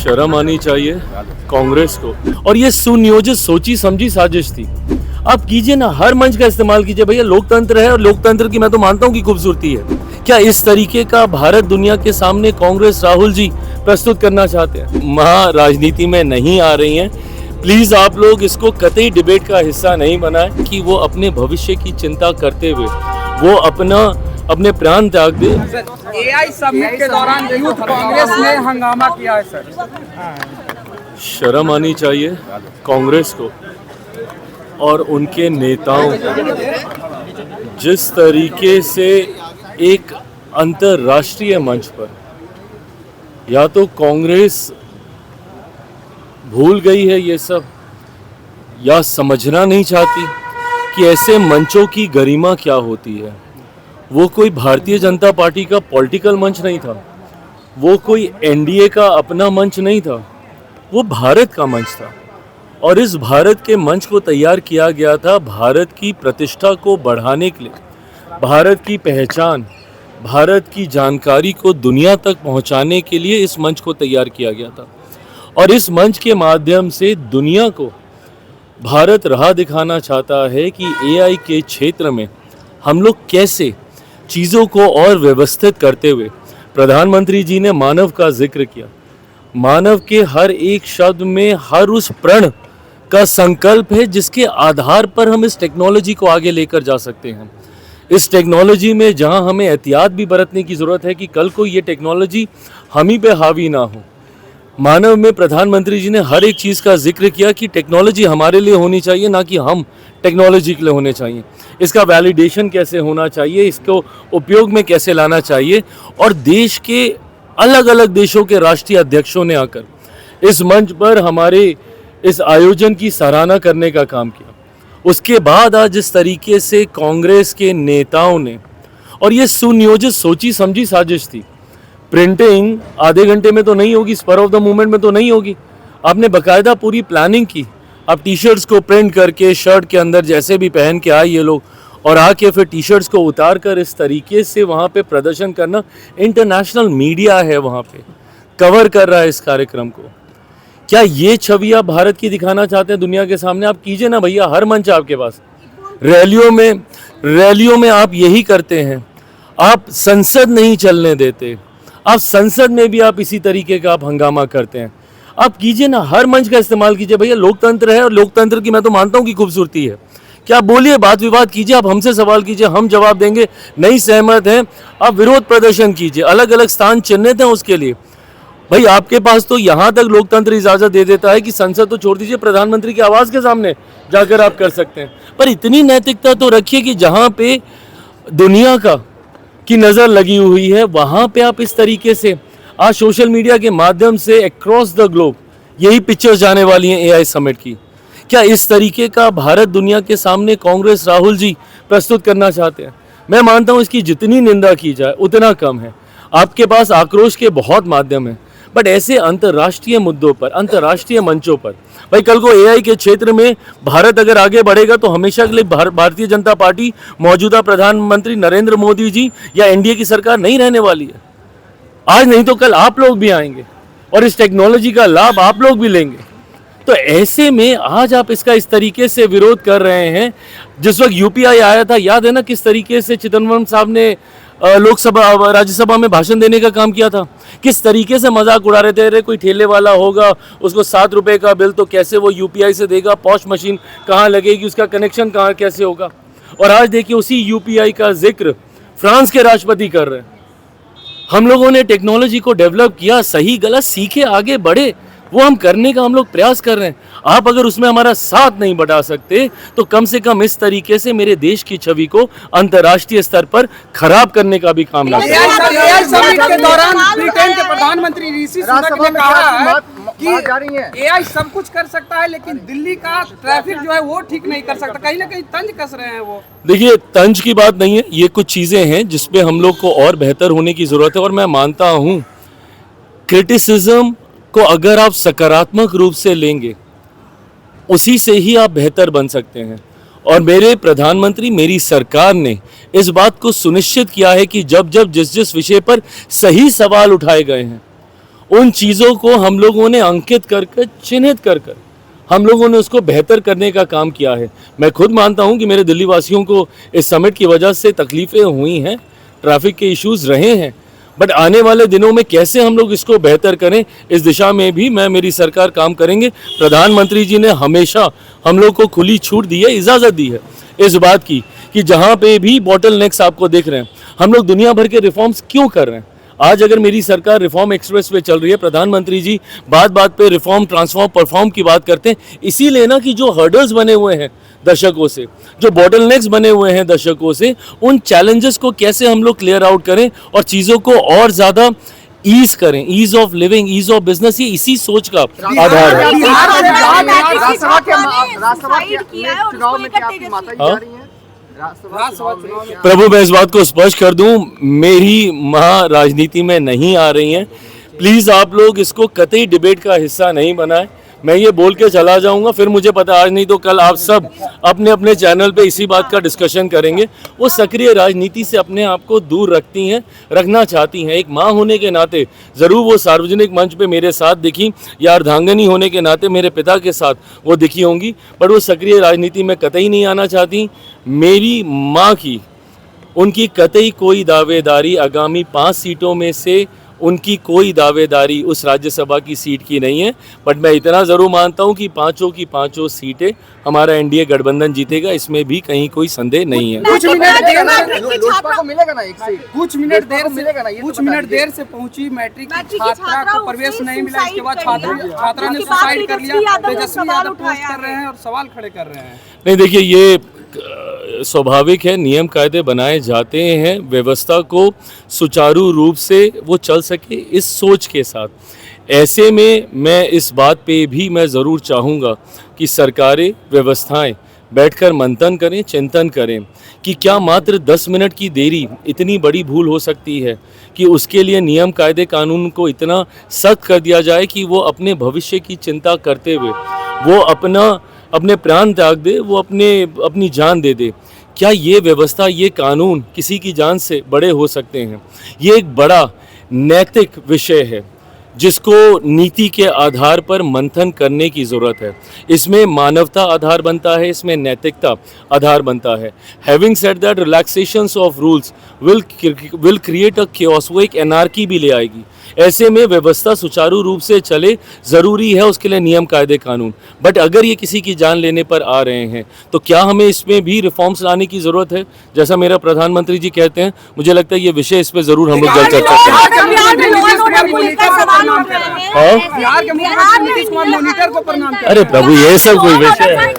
शर्म आनी चाहिए कांग्रेस को। और ये सुनियोजित सोची समझी साजिश थी। आप कीजिए ना, हर मंच का इस्तेमाल कीजिए भैया, लोकतंत्र है और लोकतंत्र की मैं तो मानता हूँ कि खूबसूरती है। क्या इस तरीके का भारत दुनिया के सामने कांग्रेस राहुल जी प्रस्तुत करना चाहते हैं? महा राजनीति में नहीं आ रही हैं। प्लीज आप लोग इसको कतई डिबेट का हिस्सा नहीं बनाएं कि वो अपने भविष्य की चिंता करते हुए वो अपने प्राण त्याग दे। एआई समिट के दौरान यूथ कांग्रेस ने हंगामा किया है सर। शर्म आनी चाहिए कांग्रेस को और उनके नेताओं को। जिस तरीके से एक अंतर्राष्ट्रीय मंच पर या तो कांग्रेस भूल गई है ये सब या समझना नहीं चाहती कि ऐसे मंचों की गरिमा क्या होती है। वो कोई भारतीय जनता पार्टी का पॉलिटिकल मंच नहीं था, वो कोई एनडीए का अपना मंच नहीं था, वो भारत का मंच था। और इस भारत के मंच को तैयार किया गया था भारत की प्रतिष्ठा को बढ़ाने के लिए, भारत की पहचान, भारत की जानकारी को दुनिया तक पहुंचाने के लिए इस मंच को तैयार किया गया था। और इस मंच के माध्यम से दुनिया को भारत राह दिखाना चाहता है कि एआई के क्षेत्र में हम लोग कैसे चीज़ों को और व्यवस्थित करते हुए, प्रधानमंत्री जी ने मानव का जिक्र किया, मानव के हर एक शब्द में हर उस प्रण का संकल्प है जिसके आधार पर हम इस टेक्नोलॉजी को आगे लेकर जा सकते हैं। इस टेक्नोलॉजी में जहां हमें एहतियात भी बरतने की ज़रूरत है कि कल को ये टेक्नोलॉजी हम ही पे हावी ना हो। मानव में प्रधानमंत्री जी ने हर एक चीज़ का जिक्र किया कि टेक्नोलॉजी हमारे लिए होनी चाहिए, ना कि हम टेक्नोलॉजी के लिए होने चाहिए। इसका वैलिडेशन कैसे होना चाहिए, इसको उपयोग में कैसे लाना चाहिए। और देश के अलग अलग देशों के राष्ट्रीय अध्यक्षों ने आकर इस मंच पर हमारे इस आयोजन की सराहना करने का काम किया। उसके बाद आज जिस तरीके से कांग्रेस के नेताओं ने, और ये सुनियोजित सोची समझी साजिश थी, प्रिंटिंग आधे घंटे में तो नहीं होगी, स्पर ऑफ द मूवमेंट में तो नहीं होगी, आपने बाकायदा पूरी प्लानिंग की। आप टी शर्ट्स को प्रिंट करके शर्ट के अंदर जैसे भी पहन के आए ये लोग, और आके फिर टी शर्ट्स को उतार कर इस तरीके से वहाँ पे प्रदर्शन करना। इंटरनेशनल मीडिया है वहाँ पे, कवर कर रहा है इस कार्यक्रम को। क्या ये छवि आप भारत की दिखाना चाहते हैं दुनिया के सामने? आप कीजिए ना भैया, हर मंच आपके पास। रैलियों में आप यही करते हैं। आप संसद नहीं चलने देते, आप संसद में भी आप इसी तरीके का आप हंगामा करते हैं। आप कीजिए ना, हर मंच का इस्तेमाल कीजिए भैया, लोकतंत्र है और लोकतंत्र की मैं तो मानता हूँ कि खूबसूरती है। क्या बोलिए, बात विवाद कीजिए, आप हमसे सवाल कीजिए, हम जवाब देंगे। नहीं सहमत हैं, आप विरोध प्रदर्शन कीजिए, अलग अलग स्थान चिन्हित हैं उसके लिए। भाई आपके पास तो यहाँ तक लोकतंत्र इजाज़त दे देता है कि संसद तो छोड़ दीजिए, प्रधानमंत्री के आवास के सामने जाकर आप कर सकते हैं। पर इतनी नैतिकता तो रखिए कि जहाँ पे दुनिया की नज़र लगी हुई है वहाँ पे आप इस तरीके से आज सोशल मीडिया के माध्यम से अक्रॉस द ग्लोब यही पिक्चर्स जाने वाली हैं एआई समिट की। क्या इस तरीके का भारत दुनिया के सामने कांग्रेस राहुल जी प्रस्तुत करना चाहते हैं? मैं मानता हूँ इसकी जितनी निंदा की जाए उतना कम है। आपके पास आक्रोश के बहुत माध्यम हैं, बट ऐसे अंतर्राष्ट्रीय मुद्दों पर, अंतर्राष्ट्रीय मंचों पर, भाई कल को एआई के क्षेत्र में भारत अगर आगे बढ़ेगा तो हमेशा के लिए भारतीय जनता पार्टी, मौजूदा प्रधानमंत्री नरेंद्र मोदी जी या एनडीए की सरकार नहीं रहने वाली है। आज नहीं तो कल आप लोग भी आएंगे और इस टेक्नोलॉजी का लाभ आप लोग भी लेंगे। तो ऐसे में आज आप इसका इस तरीके से विरोध कर रहे हैं। जिस वक्त यूपीआई आया था, याद है ना किस तरीके से चिदम्बरम साहब ने लोकसभा राज्यसभा में भाषण देने का काम किया था, किस तरीके से मजाक उड़ा रहे थे। अरे कोई ठेले वाला होगा, उसको 7 रुपए का बिल तो कैसे वो यूपीआई से देगा, पॉश मशीन कहाँ लगेगी, उसका कनेक्शन कहाँ कैसे होगा। और आज देखिए उसी यूपीआई का जिक्र फ्रांस के राष्ट्रपति कर रहे हैं। हम लोगों ने टेक्नोलॉजी को डेवलप किया, सही गलत सीखे आगे बढ़े, वो हम करने का हम लोग प्रयास कर रहे हैं। आप अगर उसमें हमारा साथ नहीं बढ़ा सकते तो कम से कम इस तरीके से मेरे देश की छवि को अंतर्राष्ट्रीय स्तर पर खराब करने का भी काम ना करें। एआई समिट के दौरान ब्रिटेन के प्रधानमंत्री ऋषि सुनक ने कहा है कि एआई सब कुछ कर सकता है लेकिन दिल्ली का ट्रैफिक जो है वो ठीक नहीं कर सकता। कहीं ना कहीं तंज कस रहे हैं वो। देखिए, तंज की बात नहीं है, ये कुछ चीजें हैं जिसपे हम लोग को और बेहतर होने की जरूरत है। और मैं मानता हूँ क्रिटिसिज्म को अगर आप सकारात्मक रूप से लेंगे उसी से ही आप बेहतर बन सकते हैं। और मेरे प्रधानमंत्री, मेरी सरकार ने इस बात को सुनिश्चित किया है कि जब जब जिस जिस विषय पर सही सवाल उठाए गए हैं उन चीज़ों को हम लोगों ने अंकित कर कर, चिन्हित कर कर हम लोगों ने उसको बेहतर करने का काम किया है। मैं खुद मानता हूं कि मेरे दिल्ली वासियों को इस समिट की वजह से तकलीफ़ें हुई हैं, ट्रैफिक के इश्यूज रहे हैं, बट आने वाले दिनों में कैसे हम लोग इसको बेहतर करें, इस दिशा में भी मैं, मेरी सरकार काम करेंगे। प्रधानमंत्री जी ने हमेशा हम लोग को खुली छूट दी है, इजाज़त दी है इस बात की कि जहाँ पे भी बॉटल नेक्स आपको दिख रहे हैं, हम लोग दुनिया भर के रिफॉर्म्स क्यों कर रहे हैं। आज अगर मेरी सरकार रिफॉर्म एक्सप्रेस पे चल रही है, प्रधानमंत्री जी बात बात पे रिफॉर्म, ट्रांसफॉर्म, परफॉर्म की बात करते हैं, इसीलिए ना कि जो हर्डल्स बने हुए हैं दशकों से, जो बॉटलनेक्स बने हुए हैं दशकों से, उन चैलेंजेस को कैसे हम लोग क्लियर आउट करें और चीज़ों को और ज़्यादा ईज करें, ease of living, ease of business, ये इसी सोच का आधार है। प्रभु, मैं इस बात को स्पष्ट कर दूं, मेरी माँ राजनीति में नहीं आ रही हैं। प्लीज़ आप लोग इसको कतई डिबेट का हिस्सा नहीं बनाएं। मैं ये बोल के चला जाऊंगा, फिर मुझे पता आज नहीं तो कल आप सब अपने अपने चैनल पे इसी बात का डिस्कशन करेंगे। वो सक्रिय राजनीति से अपने आप को दूर रखती हैं, रखना चाहती हैं। एक माँ होने के नाते ज़रूर वो सार्वजनिक मंच पे मेरे साथ दिखी, या अर्धांगनी होने के नाते मेरे पिता के साथ वो दिखी होंगी, पर वो सक्रिय राजनीति में कतई नहीं आना चाहती। मेरी माँ की, उनकी कतई कोई दावेदारी आगामी 5 सीटों में से उनकी कोई दावेदारी उस राज्यसभा की सीट की नहीं है, बट मैं इतना ज़रूर मानता हूं कि पांचों की पांचों सीटें हमारा एनडीए गठबंधन जीतेगा, इसमें भी कहीं कोई संदेह नहीं है। कुछ मिनट मिलेगा देर से पहुंची मैट्रिक की छात्रा को प्रवेश नहीं मिला, इसके बाद छात्रा ने सुसाइड कर लिया। तेजस्वी यादव पोस्ट कर रहे हैं और सवाल खड़े कर रहे हैं। नहीं, देखिए, ये स्वाभाविक है, नियम कायदे बनाए जाते हैं व्यवस्था को सुचारू रूप से वो चल सके इस सोच के साथ। ऐसे में मैं इस बात पे भी मैं ज़रूर चाहूँगा कि सरकारें, व्यवस्थाएं बैठकर मंथन करें, चिंतन करें कि क्या मात्र 10 मिनट की देरी इतनी बड़ी भूल हो सकती है कि उसके लिए नियम कायदे कानून को इतना सख्त कर दिया जाए कि वो अपने भविष्य की चिंता करते हुए वो अपने प्राण त्याग दे, वो अपनी जान दे दे। क्या ये व्यवस्था, ये कानून किसी की जान से बड़े हो सकते हैं? ये एक बड़ा नैतिक विषय है जिसको नीति के आधार पर मंथन करने की ज़रूरत है। इसमें मानवता आधार बनता है, इसमें नैतिकता आधार बनता है। Having said that, relaxations of rules will create a chaos, वो एक एनार्की भी ले आएगी। ऐसे में व्यवस्था सुचारू रूप से चले, ज़रूरी है उसके लिए नियम कायदे कानून। बट अगर ये किसी की जान लेने पर आ रहे हैं तो क्या हमें इसमें भी रिफॉर्म्स लाने की ज़रूरत है? जैसा मेरा प्रधानमंत्री जी कहते हैं, मुझे लगता है ये विषय, इस पर ज़रूर हम लोग जल्द चर्चा करेंगे। अरे प्रभु, ये सब कोई विषय है?